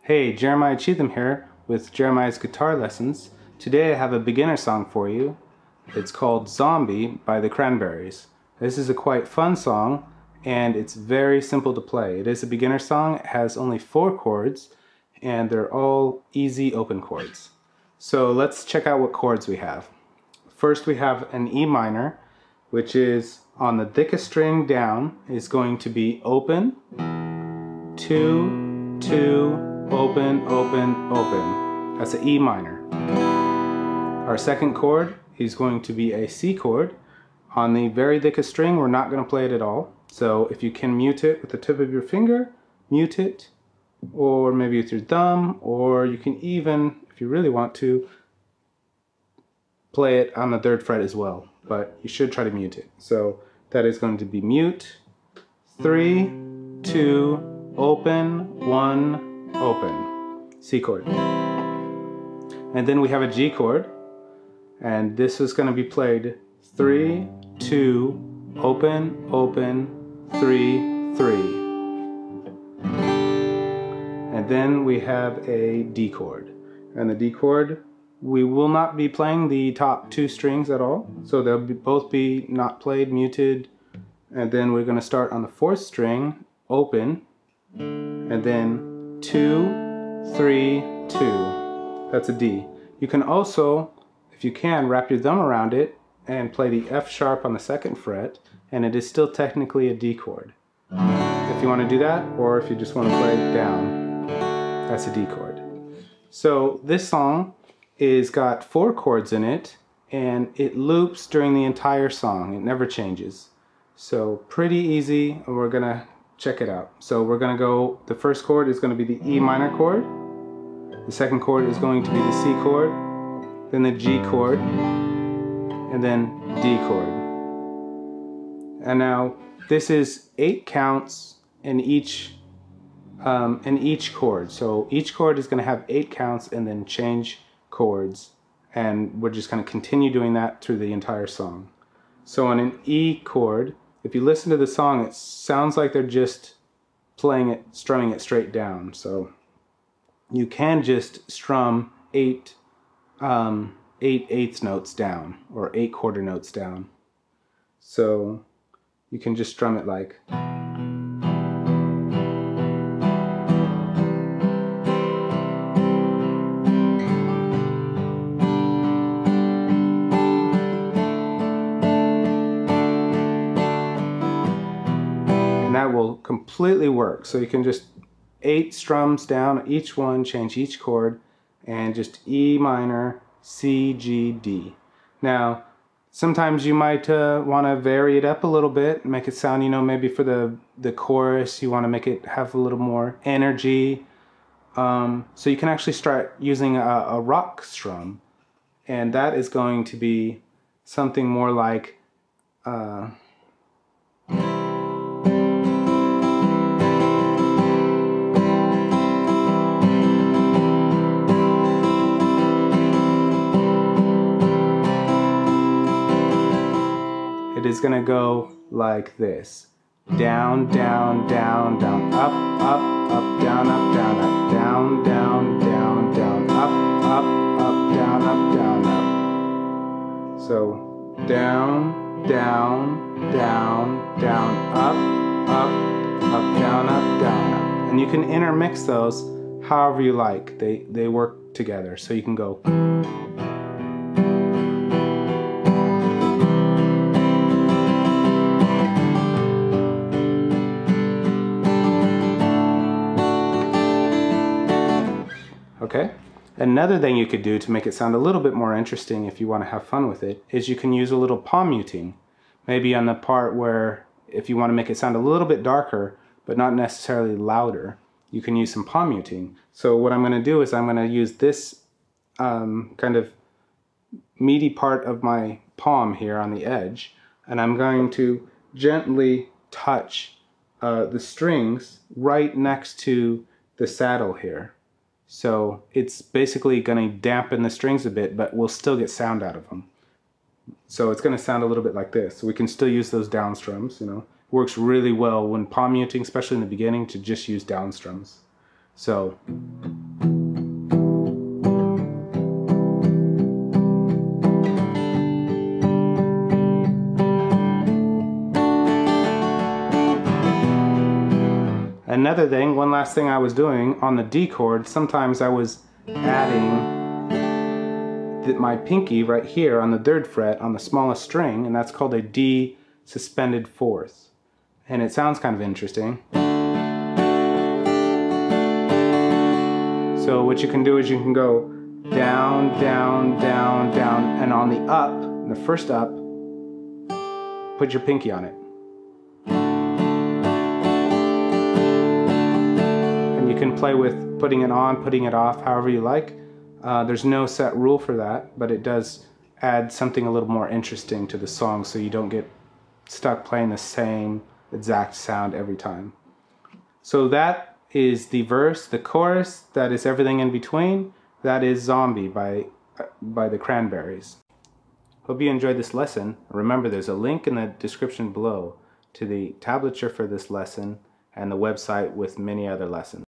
Hey, Jeremiah Cheatham here with Jeremiah's Guitar Lessons. Today I have a beginner song for you. It's called Zombie by the Cranberries. This is a quite fun song and it's very simple to play. It is a beginner song. It has only 4 chords and they're all easy open chords. So let's check out what chords we have. First we have an E minor, which is on the thickest string down is going to be open, 2, 2, open, open, open. That's an E minor. Our second chord is going to be a C chord. On the very thickest string, we're not going to play it at all. So if you can mute it with the tip of your finger, mute it, or maybe with your thumb, or you can even, if you really want to, play it on the 3rd fret as well. But you should try to mute it. So that is going to be mute, 3, 2, open, 1, open, C chord. And then we have a G chord, and this is going to be played 3, 2, open, open, 3, 3. And then we have a D chord. And the D chord, we will not be playing the top 2 strings at all, so they'll both be not played, muted. And then we're going to start on the 4th string, open, and then 2, 3, 2. That's a D. You can also, if you can, wrap your thumb around it and play the F sharp on the 2nd fret, and it is still technically a D chord. If you want to do that, or if you just want to play it down, that's a D chord. So this song is got 4 chords in it, and it loops during the entire song. It never changes. So pretty easy, and we're gonna check it out. So we're going to go, the first chord is going to be the E minor chord, the second chord is going to be the C chord, then the G chord, and then D chord. And now this is 8 counts in each chord. So each chord is going to have 8 counts and then change chords, and we're just going to continue doing that through the entire song. So on an E chord, if you listen to the song, it sounds like they're just playing it, strumming it straight down. So you can just strum 8 eighth notes down, or 8 quarter notes down. So you can just strum it like. And that will completely work. So you can just 8 strums down each one, change each chord, and just E minor, C, G, D. Now, sometimes you might want to vary it up a little bit, make it sound, maybe for the chorus, you want to make it have a little more energy. So you can actually start using a rock strum, and that is going to be something more like it is going to go like this. Down, down, down, down, up, up, up, down, up, down, up, down, down, down, down, up, up, up, down, up, down, up. So down, down, down, down, up, up, up, down, up, down, up. And you can intermix those however you like. They work together. So you can go. Okay? Another thing you could do to make it sound a little bit more interesting if you want to have fun with it is you can use a little palm muting. Maybe on the part where if you want to make it sound a little bit darker but not necessarily louder, you can use some palm muting. So what I'm going to do is I'm going to use this kind of meaty part of my palm here on the edge, and I'm going to gently touch the strings right next to the saddle here. So it's basically going to dampen the strings a bit, but we'll still get sound out of them. So it's going to sound a little bit like this. So we can still use those down strums, Works really well when palm muting, especially in the beginning, to just use down strums. So another thing, one last thing I was doing on the D chord, sometimes I was adding my pinky right here on the 3rd fret on the smallest string, and that's called a D suspended 4th. And it sounds kind of interesting. So what you can do is you can go down, down, down, down, and on the up, the first up, put your pinky on it. And you can play with putting it on, putting it off, however you like. There's no set rule for that, but it does add something a little more interesting to the song so you don't get stuck playing the same exact sound every time. So that is the verse, the chorus, that is everything in between. That is Zombie by the Cranberries. Hope you enjoyed this lesson. Remember, there's a link in the description below to the tablature for this lesson and the website with many other lessons.